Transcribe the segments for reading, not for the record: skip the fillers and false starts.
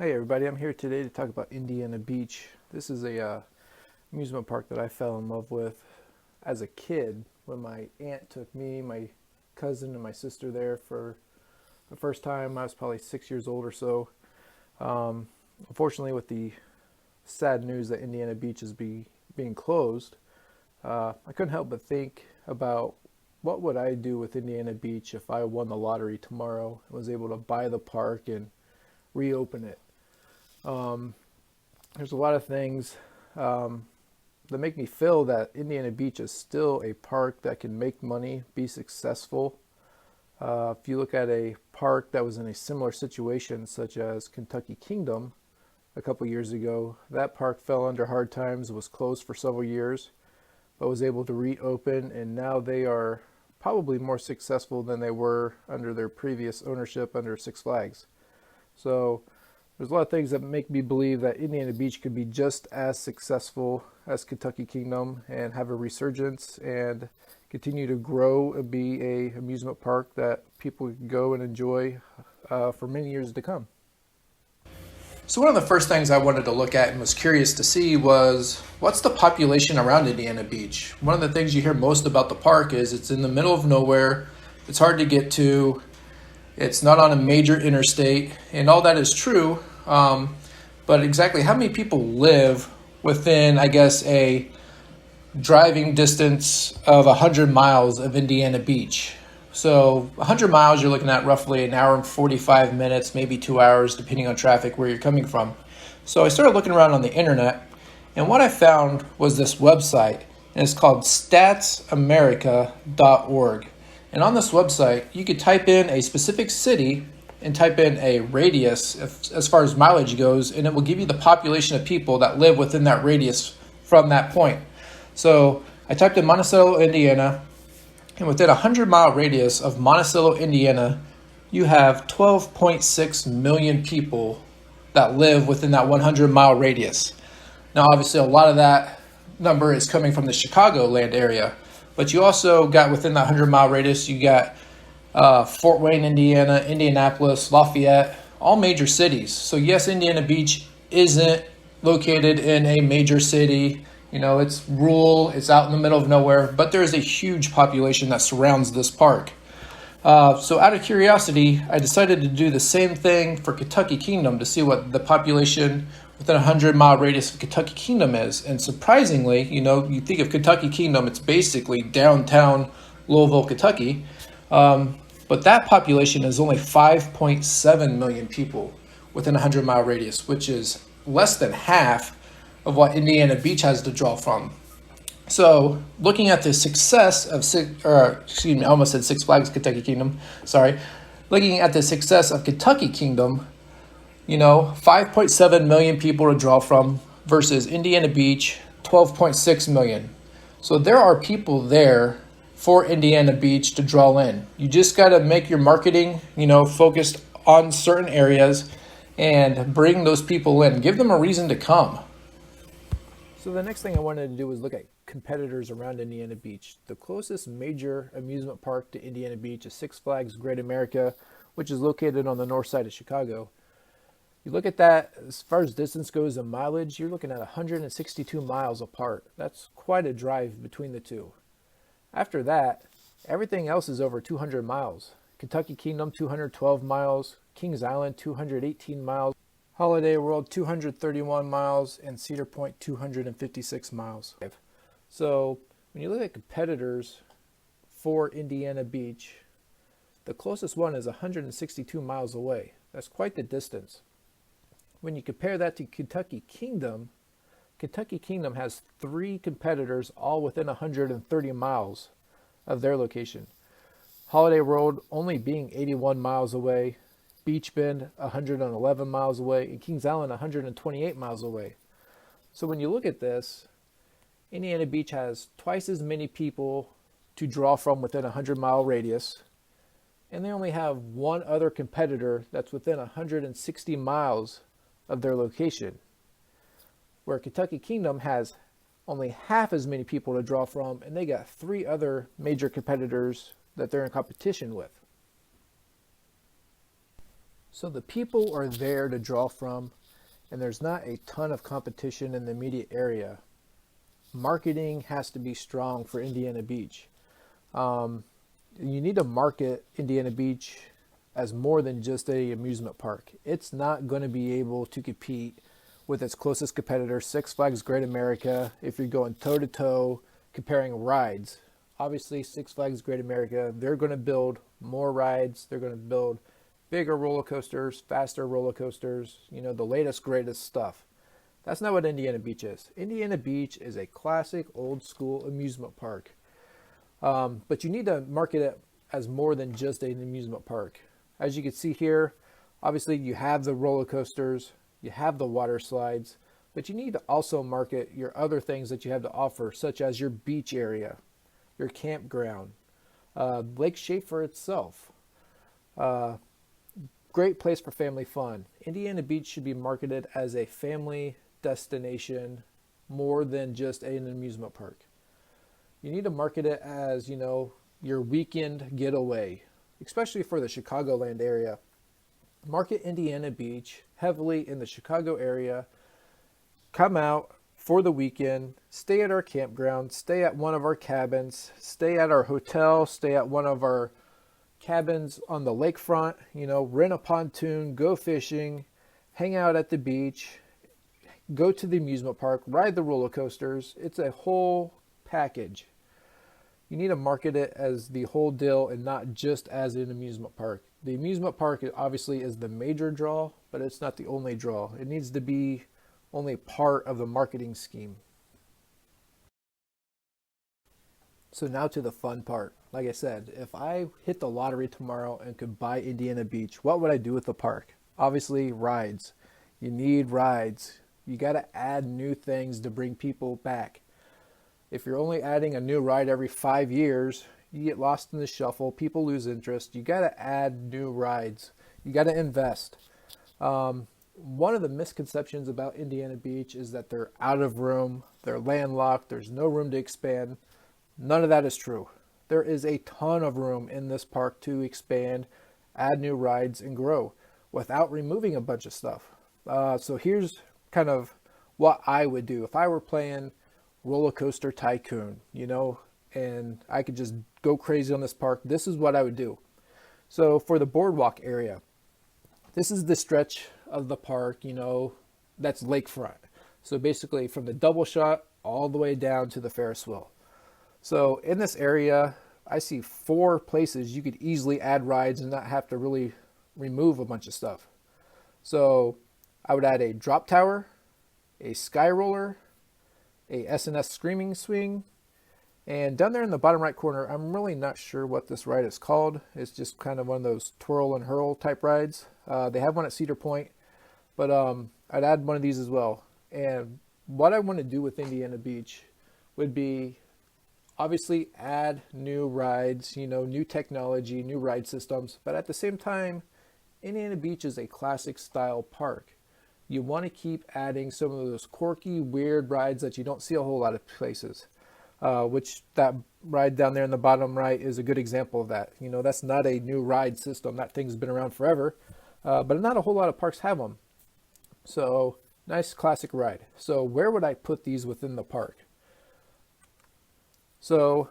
Hey everybody, I'm here today to talk about Indiana Beach. This is a amusement park that I fell in love with as a kid when my aunt took me, my cousin, and my sister there for the first time. I was probably 6 years old or so. Unfortunately, with the sad news that Indiana Beach is being closed, I couldn't help but think about what would I do with Indiana Beach if I won the lottery tomorrow and was able to buy the park and reopen it. Um, there's a lot of things that make me feel that Indiana Beach is still a park that can make money, be successful. If you look at a park that was in a similar situation, such as Kentucky Kingdom a couple years ago, that park fell under hard times, was closed for several years, but was able to reopen, and now they are probably more successful than they were under their previous ownership under Six Flags. So there's a lot of things that make me believe that Indiana Beach could be just as successful as Kentucky Kingdom and have a resurgence and continue to grow and be a amusement park that people can go and enjoy for many years to come. So one of the first things I wanted to look at and was curious to see was what's the population around Indiana Beach? One of the things you hear most about the park is it's in the middle of nowhere, it's hard to get to, it's not on a major interstate, and all that is true. But exactly how many people live within, I guess, a driving distance of 100 miles of Indiana Beach? So 100 miles, you're looking at roughly an hour and 45 minutes, maybe 2 hours, depending on traffic, where you're coming from. So I started looking around on the internet, and what I found was this website, and it's called statsamerica.org. And on this website, you could type in a specific city and type in a radius as far as mileage goes, and it will give you the population of people that live within that radius from that point. So I typed in Monticello, Indiana, and within a 100-mile radius of Monticello, Indiana, you have 12.6 million people that live within that 100-mile radius. Now, obviously, a lot of that number is coming from the Chicagoland area, but you also got within that 100-mile radius, you got Fort Wayne, Indiana, Indianapolis, Lafayette, all major cities. So yes, Indiana Beach isn't located in a major city. You know, it's rural, it's out in the middle of nowhere, but there is a huge population that surrounds this park. So out of curiosity, I decided to do the same thing for Kentucky Kingdom to see what the population within a 100-mile radius of Kentucky Kingdom is. And surprisingly, you think of Kentucky Kingdom, it's basically downtown Louisville, Kentucky. But that population is only 5.7 million people within a 100-mile radius, which is less than half of what Indiana Beach has to draw from. So looking at the success of, I almost said Six Flags Kentucky Kingdom, sorry. Looking at the success of Kentucky Kingdom, 5.7 million people to draw from versus Indiana Beach, 12.6 million. So there are people there for Indiana Beach to draw in. You just got to make your marketing, focused on certain areas and bring those people in. Give them a reason to come. So the next thing I wanted to do was look at competitors around Indiana Beach. The closest major amusement park to Indiana Beach is Six Flags Great America, which is located on the north side of Chicago. You look at that, as far as distance goes and mileage, you're looking at 162 miles apart. That's quite a drive between the two. After that, everything else is over 200 miles. Kentucky Kingdom, 212 miles. Kings Island, 218 miles. Holiday World, 231 miles. And Cedar Point, 256 miles. So when you look at competitors for Indiana Beach, the closest one is 162 miles away. That's quite the distance. When you compare that to Kentucky Kingdom has 3 competitors all within 130 miles of their location. Holiday World only being 81 miles away, Beach Bend 111 miles away, and Kings Island 128 miles away. So when you look at this, Indiana Beach has twice as many people to draw from within a 100-mile radius, and they only have one other competitor that's within 160 miles of their location, where Kentucky Kingdom has only half as many people to draw from, and they got 3 other major competitors that they're in competition with. So the people are there to draw from, and there's not a ton of competition in the immediate area. Marketing has to be strong for Indiana Beach. Um, you need to market Indiana Beach as more than just a amusement park. It's not going to be able to compete with its closest competitor, Six Flags Great America, if you're going toe to toe comparing rides. Obviously, Six Flags Great America, they're going to build more rides. They're going to build bigger roller coasters, faster roller coasters, the latest, greatest stuff. That's not what Indiana Beach is. Indiana Beach is a classic, old school amusement park. But you need to market it as more than just an amusement park. As you can see here, obviously you have the roller coasters, you have the water slides, but you need to also market your other things that you have to offer, such as your beach area, your campground, Lake Schaefer itself. Great place for family fun. Indiana Beach should be marketed as a family destination more than just an amusement park. You need to market it as, your weekend getaway, especially for the Chicagoland area. Market Indiana Beach heavily in the Chicago area. Come out for the weekend, stay at our campground, stay at one of our cabins, stay at our hotel, stay at one of our cabins on the lakefront, rent a pontoon, go fishing, hang out at the beach, go to the amusement park, ride the roller coasters. It's a whole package. You need to market it as the whole deal and not just as an amusement park. The amusement park obviously is the major draw, but it's not the only draw. It needs to be only part of the marketing scheme. So now to the fun part. Like I said, if I hit the lottery tomorrow and could buy Indiana Beach, what would I do with the park? Obviously, rides. You need rides. You got to add new things to bring people back. If you're only adding a new ride every 5 years, you get lost in the shuffle. People lose interest. You got to add new rides. You got to invest. One of the misconceptions about Indiana Beach is that they're out of room. They're landlocked. There's no room to expand. None of that is true. There is a ton of room in this park to expand, add new rides, and grow without removing a bunch of stuff. So here's kind of what I would do if I were playing Roller Coaster Tycoon, and I could just go crazy on this park. This is what I would do. So for the boardwalk area, this is the stretch of the park, that's lakefront. So basically from the double shot all the way down to the Ferris wheel. So in this area, I see 4 places you could easily add rides and not have to really remove a bunch of stuff. So I would add a drop tower, a sky roller, a S&S screaming swing, and down there in the bottom right corner, I'm really not sure what this ride is called. It's just kind of one of those twirl and hurl type rides. They have one at Cedar Point, but I'd add one of these as well. And what I want to do with Indiana Beach would be obviously add new rides, new technology, new ride systems, but at the same time, Indiana Beach is a classic style park. You want to keep adding some of those quirky, weird rides that you don't see a whole lot of places, which that ride down there in the bottom right is a good example of that. That's not a new ride system. That thing's been around forever, but not a whole lot of parks have them. So nice classic ride. So where would I put these within the park? So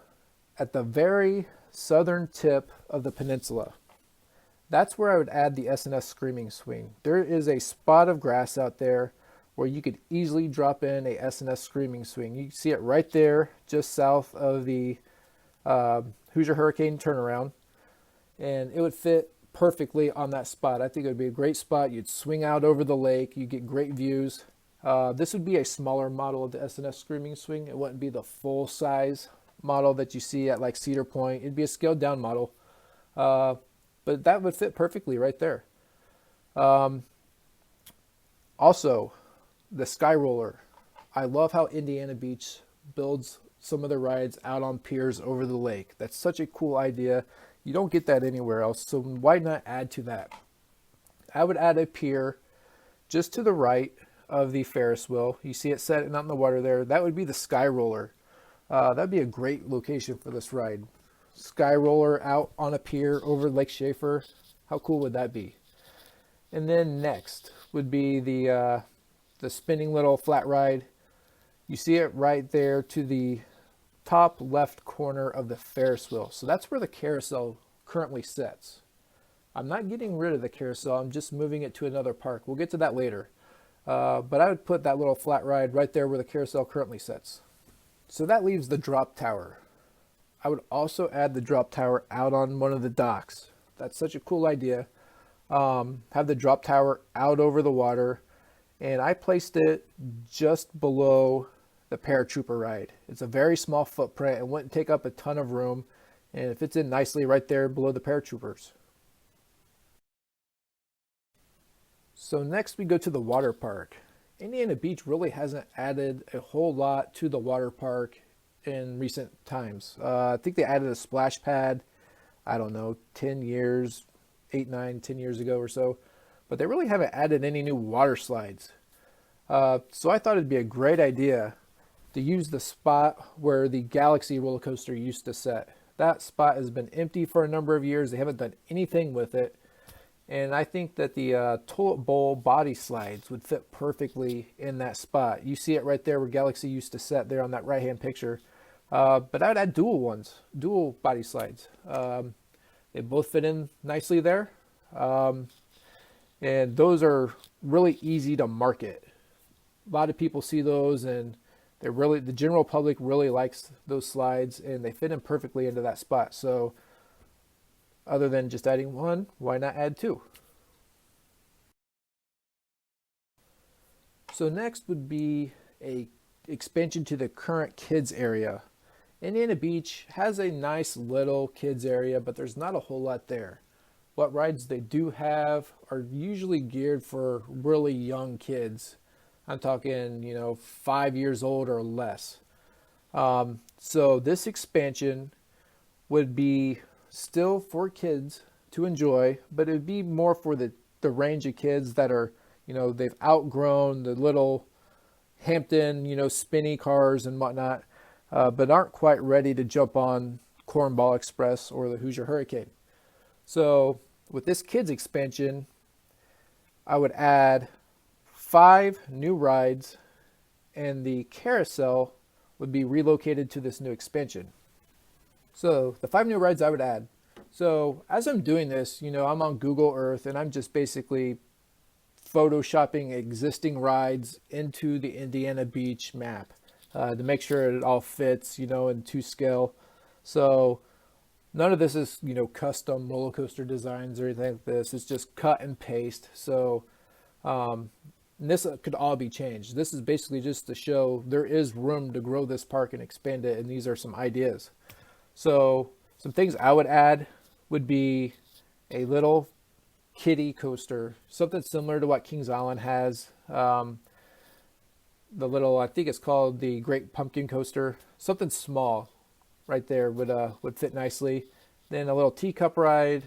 at the very southern tip of the peninsula, that's where I would add the S&S Screaming Swing. There is a spot of grass out there where you could easily drop in a S&S Screaming Swing. You can see it right there, just south of the Hoosier Hurricane turnaround. And it would fit perfectly on that spot. I think it would be a great spot. You'd swing out over the lake. You get great views. This would be a smaller model of the S&S Screaming Swing. It wouldn't be the full size model that you see at like Cedar Point. It'd be a scaled down model. But that would fit perfectly right there. Also, the Sky Roller. I love how Indiana Beach builds some of the rides out on piers over the lake. That's such a cool idea. You don't get that anywhere else, so why not add to that? I would add a pier just to the right of the Ferris wheel. You see it setting out in the water there. That would be the Sky Roller. That'd be a great location for this ride. Sky Roller out on a pier over Lake Schaefer. How cool would that be? And then next would be the spinning little flat ride. You see it right there to the top left corner of the Ferris wheel. So that's where the carousel currently sits. I'm not getting rid of the carousel, I'm just moving it to another park. We'll get to that later. But I would put that little flat ride right there where the carousel currently sits. So that leaves the drop tower. I would also add the drop tower out on one of the docks. That's such a cool idea. Have the drop tower out over the water, and I placed it just below the paratrooper ride. It's a very small footprint. It wouldn't take up a ton of room, and it fits in nicely right there below the paratroopers. So next we go to the water park. Indiana Beach really hasn't added a whole lot to the water park in recent times. I think they added a splash pad, I don't know, 10 years, 8, 9, 10 years ago or so. But they really haven't added any new water slides. So I thought it'd be a great idea to use the spot where the Galaxy roller coaster used to sit. That spot has been empty for a number of years. They haven't done anything with it. And I think that the toilet bowl body slides would fit perfectly in that spot. You see it right there where Galaxy used to sit there on that right-hand picture. But I would add dual body slides. They both fit in nicely there. And those are really easy to market. A lot of people see those, and the general public really likes those slides, and they fit in perfectly into that spot. So other than just adding one, why not add two? So next would be a expansion to the current kids area. Indiana Beach has a nice little kids area, but there's not a whole lot there. What rides they do have are usually geared for really young kids. I'm talking, 5 years old or less. So this expansion would be still for kids to enjoy, but it would be more for the range of kids that are, they've outgrown the little Hampton, spinny cars and whatnot, but aren't quite ready to jump on Cornball Express or the Hoosier Hurricane. So with this kids expansion, I would add 5 new rides, and the carousel would be relocated to this new expansion. So the 5 new rides I would add. So as I'm doing this, I'm on Google Earth, and I'm just basically photoshopping existing rides into the Indiana Beach map to make sure it all fits, in to scale. So none of this is, custom roller coaster designs or anything like this. It's just cut and paste. So this could all be changed. This is basically just to show there is room to grow this park and expand it, and these are some ideas. So some things I would add would be a little kiddie coaster, something similar to what Kings Island has. The little, I think it's called the Great Pumpkin Coaster. Something small right there would fit nicely. Then a little teacup ride,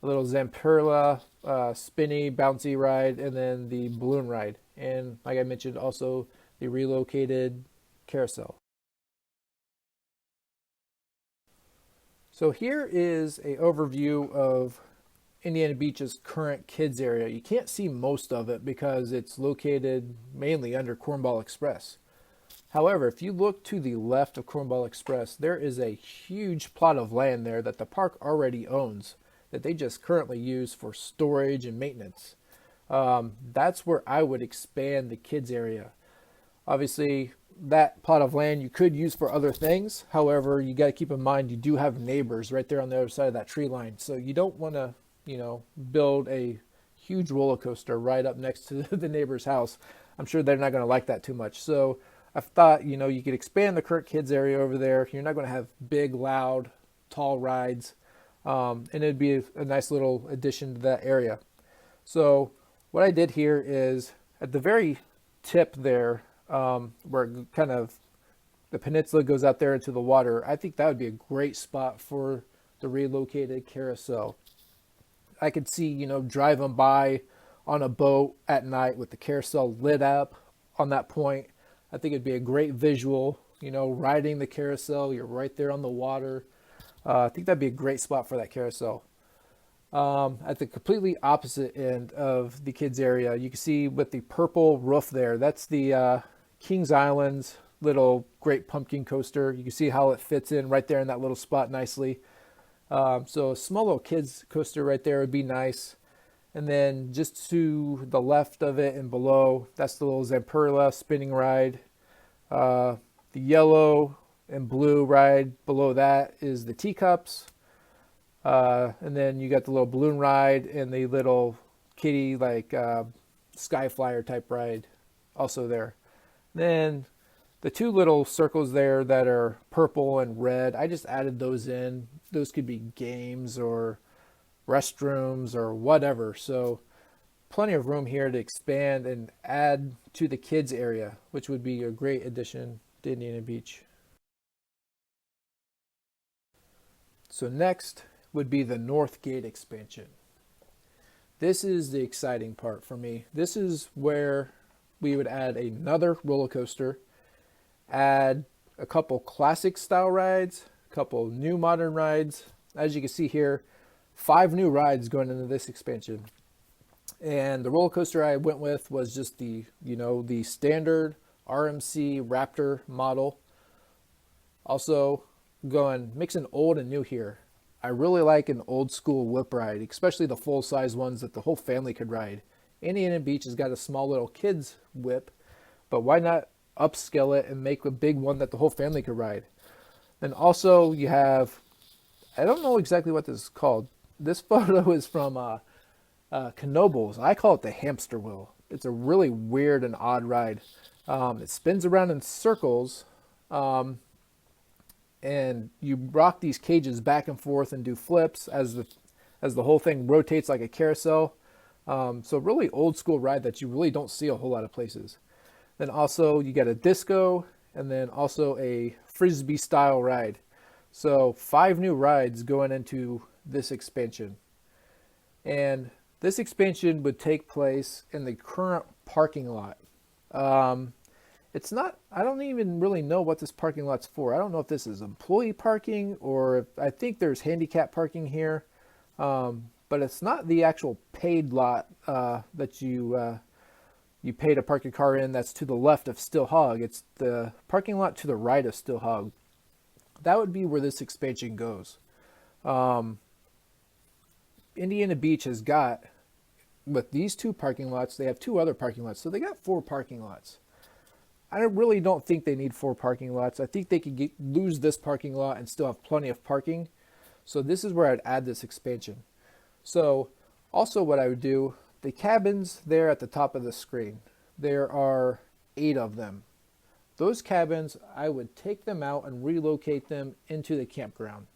a little Zamperla, spinny, bouncy ride, and then the balloon ride. And like I mentioned, also the relocated carousel. So here is an overview of Indiana Beach's current kids area. You can't see most of it because it's located mainly under Cornball Express. However, if you look to the left of Cornball Express, there is a huge plot of land there that the park already owns that they just currently use for storage and maintenance. That's where I would expand the kids area. Obviously, that plot of land you could use for other things. However, you got to keep in mind you do have neighbors right there on the other side of that tree line. So you don't want to, build a huge roller coaster right up next to the neighbor's house. I'm sure they're not going to like that too much. So I thought, you could expand the current kids area over there. You're not going to have big, loud, tall rides. And it'd be a nice little addition to that area. So what I did here is at the very tip there, where kind of the peninsula goes out there into the water, I think that would be a great spot for the relocated carousel. I could see, driving by on a boat at night with the carousel lit up on that point. I think it'd be a great visual, riding the carousel. You're right there on the water. I think that'd be a great spot for that carousel. At the completely opposite end of the kids area, you can see with the purple roof there, that's the Kings Island's little Great Pumpkin Coaster. You can see how it fits in right there in that little spot nicely. So a small little kids coaster right there would be nice. And then just to the left of it and below, that's the little Zamperla spinning ride. The yellow and blue ride below that is the teacups. And then you got the little balloon ride and the little kiddie sky flyer type ride also there. Then the two little circles there that are purple and red, I just added those in. Those could be games or restrooms or whatever. So plenty of room here to expand and add to the kids area, which would be a great addition to Indiana Beach. So next would be the North Gate expansion. This is the exciting part for me. This is where we would add another roller coaster, add a couple classic style rides, a couple new modern rides. As you can see here, 5 new rides going into this expansion. And the roller coaster I went with was just the standard RMC Raptor model. Also mixing old and new here. I really like an old school whip ride, especially the full size ones that the whole family could ride. Indiana Beach has got a small little kids whip, but why not upscale it and make a big one that the whole family could ride? Then also you have, I don't know exactly what this is called. This photo is from Knoebels. I call it the hamster wheel. It's a really weird and odd ride. It spins around in circles, and you rock these cages back and forth and do flips as the whole thing rotates like a carousel. So really old school ride that you really don't see a whole lot of places. Then also you get a disco and then also a frisbee style ride. So 5 new rides going into this expansion. And this expansion would take place in the current parking lot. I don't even really know what this parking lot's for. I don't know if this is employee parking or I think there's handicap parking here. But it's not the actual paid lot that you pay to park your car in that's to the left of Still Hog. It's the parking lot to the right of Still Hog. That would be where this expansion goes. Indiana Beach has got, with these 2 parking lots, they have 2 other parking lots. So they got 4 parking lots. I really don't think they need 4 parking lots. I think they could lose this parking lot and still have plenty of parking. So this is where I'd add this expansion. So also what I would do, the cabins there at the top of the screen, there are 8 of them. Those cabins, I would take them out and relocate them into the campground.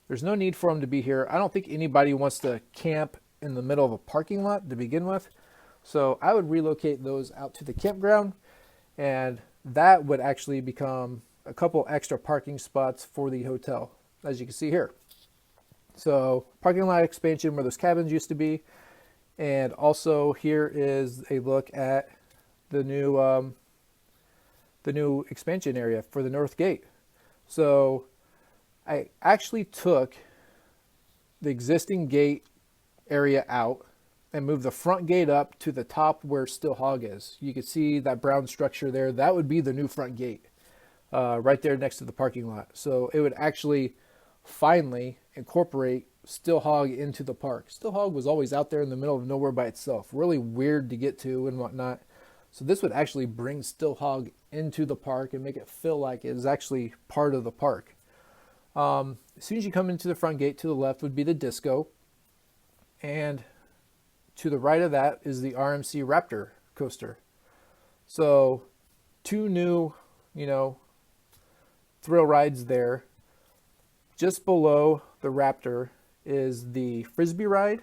There's no need for them to be here. I don't think anybody wants to camp in the middle of a parking lot to begin with. So I would relocate those out to the campground, and that would actually become a couple extra parking spots for the hotel, as you can see here. So parking lot expansion where those cabins used to be. And also here is a look at the new expansion area for the North Gate. So I actually took the existing gate area out and moved the front gate up to the top where Still Hog is. You can see that brown structure there. That would be the new front gate right there next to the parking lot. So it would actually finally incorporate Still Hog into the park. Still Hog was always out there in the middle of nowhere by itself. Really weird to get to and whatnot. So this would actually bring Still Hog into the park and make it feel like it is actually part of the park. As soon as you come into the front gate, to the left would be the disco. And to the right of that is the RMC Raptor coaster. So 2 new, thrill rides there. Just below the Raptor is the Frisbee ride.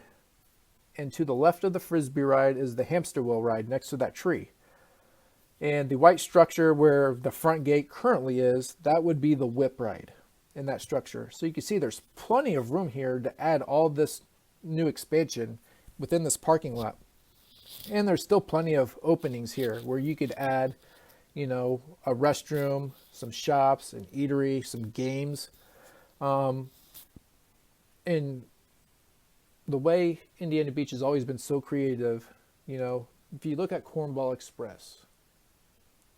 And to the left of the Frisbee ride is the hamster wheel ride next to that tree. And the white structure where the front gate currently is, that would be the whip ride in that structure. So you can see there's plenty of room here to add all this new expansion within this parking lot. And there's still plenty of openings here where you could add, a restroom, some shops, an eatery, some games. And the way Indiana Beach has always been so creative, if you look at Cornball Express,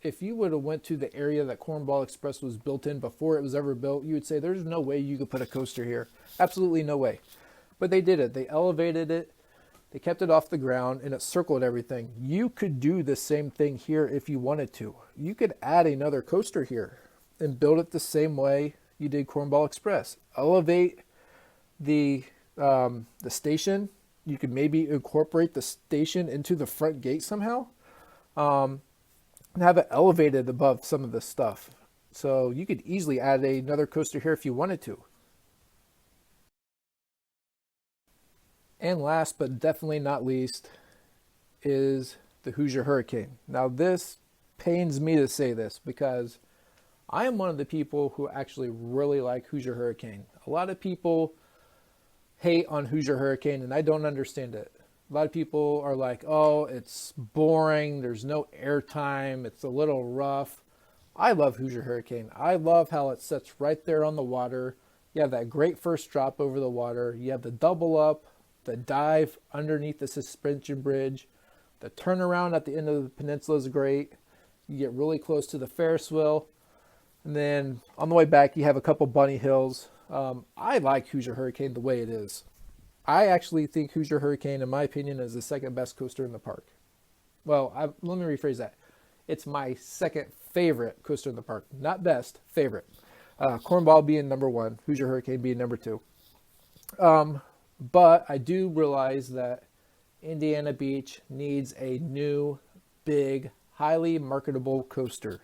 if you would have went to the area that Cornball Express was built in before it was ever built, you would say there's no way you could put a coaster here. Absolutely no way. But they did it. They elevated it. They kept it off the ground and it circled everything. You could do the same thing here if you wanted to. You could add another coaster here and build it the same way you did Cornball Express. Elevate the station. You could maybe incorporate the station into the front gate somehow, and have it elevated above some of this stuff. So you could easily add another coaster here if you wanted to. And last but definitely not least is the Hoosier Hurricane. Now this pains me to say this because I am one of the people who actually really like Hoosier Hurricane. A lot of people hate on Hoosier Hurricane and I don't understand it. A lot of people are like, oh, it's boring, there's no airtime, it's a little rough. I love Hoosier Hurricane. I love how it sits right there on the water. You have that great first drop over the water. You have the double up, the dive underneath the suspension bridge. The turnaround at the end of the peninsula is great. You get really close to the Ferris wheel. And then on the way back, you have a couple bunny hills. I like Hoosier Hurricane the way it is. I actually think Hoosier Hurricane, in my opinion, is the second best coaster in the park. Well, let me rephrase that. It's my second favorite coaster in the park. Not best, favorite. Cornball being number one, Hoosier Hurricane being number two. But I do realize that Indiana Beach needs a new, big, highly marketable coaster.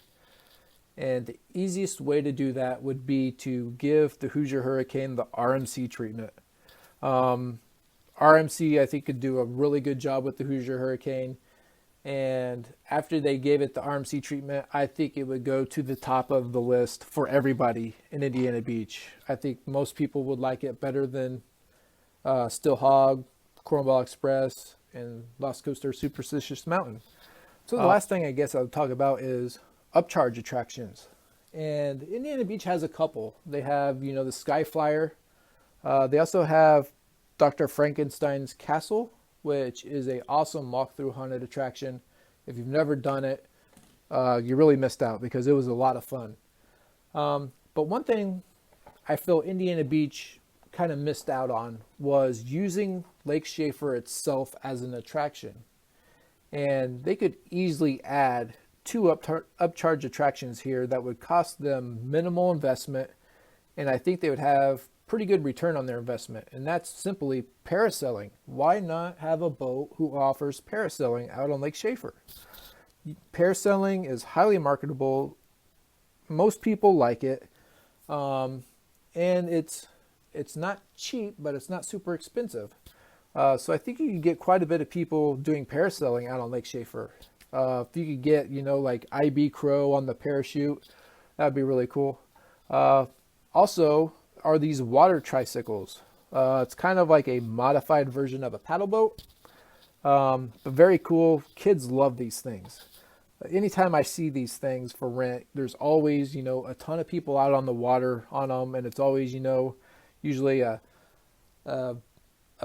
And the easiest way to do that would be to give the Hoosier Hurricane the RMC treatment. RMC, I think, could do a really good job with the Hoosier Hurricane. And after they gave it the RMC treatment, I think it would go to the top of the list for everybody in Indiana Beach. I think most people would like it better than Still Hog, Cornball Express, and Lost Coaster Superstitious Mountain. So the last thing I guess I'll talk about is upcharge attractions. And Indiana Beach has a couple. They have, the Sky Flyer. They also have Dr. Frankenstein's Castle, which is an awesome walkthrough haunted attraction. If you've never done it, you really missed out because it was a lot of fun. But one thing I feel Indiana Beach kind of missed out on was using Lake Schaefer itself as an attraction. And they could easily add two upcharge attractions here that would cost them minimal investment, and I think they would have pretty good return on their investment, and that's simply parasailing. Why not have a boat who offers parasailing out on Lake Schaefer? Parasailing is highly marketable. Most people like it, and it's not cheap, but it's not super expensive. So I think you can get quite a bit of people doing parasailing out on Lake Schaefer. If you could get, like IB Crow on the parachute, that'd be really cool. Also, are these water tricycles. It's kind of like a modified version of a paddle boat, but very cool. Kids love these things. Anytime I see these things for rent, there's always, a ton of people out on the water on them, and it's always, usually a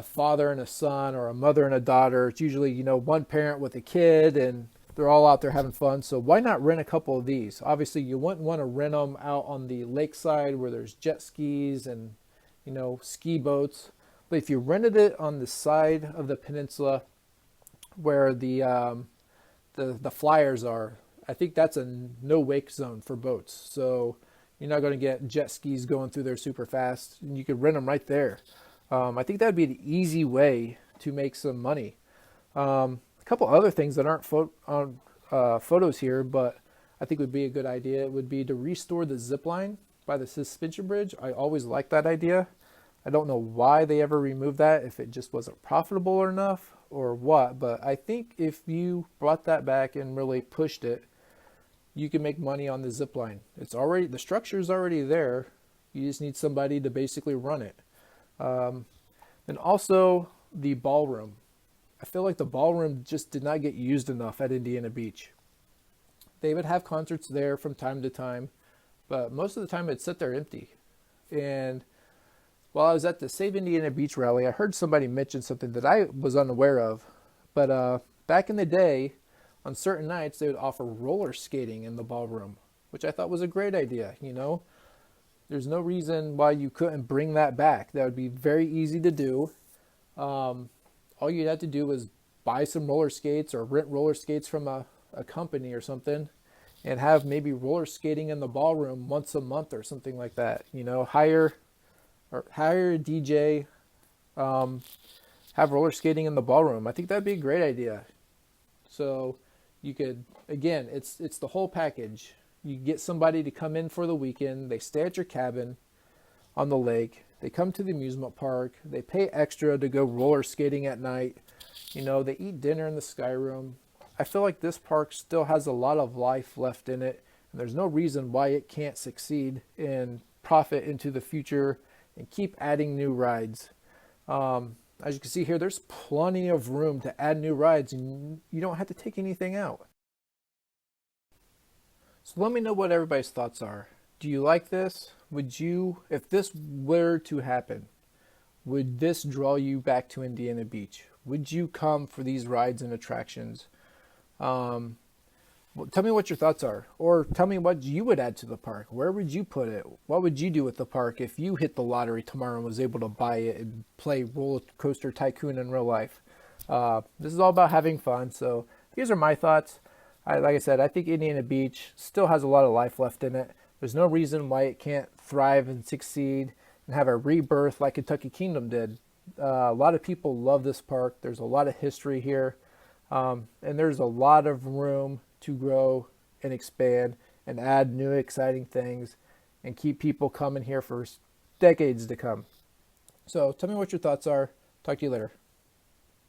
father and a son or a mother and a daughter. It's usually, one parent with a kid, and they're all out there having fun. So why not rent a couple of these? Obviously, you wouldn't want to rent them out on the lakeside where there's jet skis and, ski boats. But if you rented it on the side of the peninsula where the flyers are, I think that's a no wake zone for boats. So you're not going to get jet skis going through there super fast. And you could rent them right there. I think that would be an easy way to make some money. A couple other things that aren't photos here, but I think would be a good idea. It would be to restore the zip line by the suspension bridge. I always liked that idea. I don't know why they ever removed that, if it just wasn't profitable enough or what, but I think if you brought that back and really pushed it, you can make money on the zip line. The structure is already there. You just need somebody to basically run it. And also the ballroom. I feel like the ballroom just did not get used enough at Indiana Beach. They would have concerts there from time to time, but most of the time it'd sit there empty. And While I was at the Save Indiana Beach rally, I heard somebody mention something that I was unaware of. But back in the day, on certain nights, they would offer roller skating in the ballroom, which I thought was a great idea. There's no reason why you couldn't bring that back. That would be very easy to do. All you'd have to do was buy some roller skates or rent roller skates from a company or something, and have maybe roller skating in the ballroom once a month or something like that. Hire a DJ, have roller skating in the ballroom. I think that'd be a great idea. So you could, again, it's the whole package. You get somebody to come in for the weekend. They stay at your cabin on the lake. They come to the amusement park. They pay extra to go roller skating at night. They eat dinner in the sky room. I feel like this park still has a lot of life left in it, and there's no reason why it can't succeed and profit into the future and keep adding new rides. As you can see here, there's plenty of room to add new rides, and you don't have to take anything out. So let me know what everybody's thoughts are. Do you like this? If this were to happen, would this draw you back to Indiana Beach? Would you come for these rides and attractions? Tell me what your thoughts are, or tell me what you would add to the park. Where would you put it? What would you do with the park if you hit the lottery tomorrow and was able to buy it and play Roller Coaster Tycoon in real life? This is all about having fun. So these are my thoughts. Like I said, I think Indiana Beach still has a lot of life left in it. There's no reason why it can't thrive and succeed and have a rebirth like Kentucky Kingdom did. A lot of people love this park. There's a lot of history here, and there's a lot of room to grow and expand and add new exciting things and keep people coming here for decades to come. So tell me what your thoughts are. Talk to you later.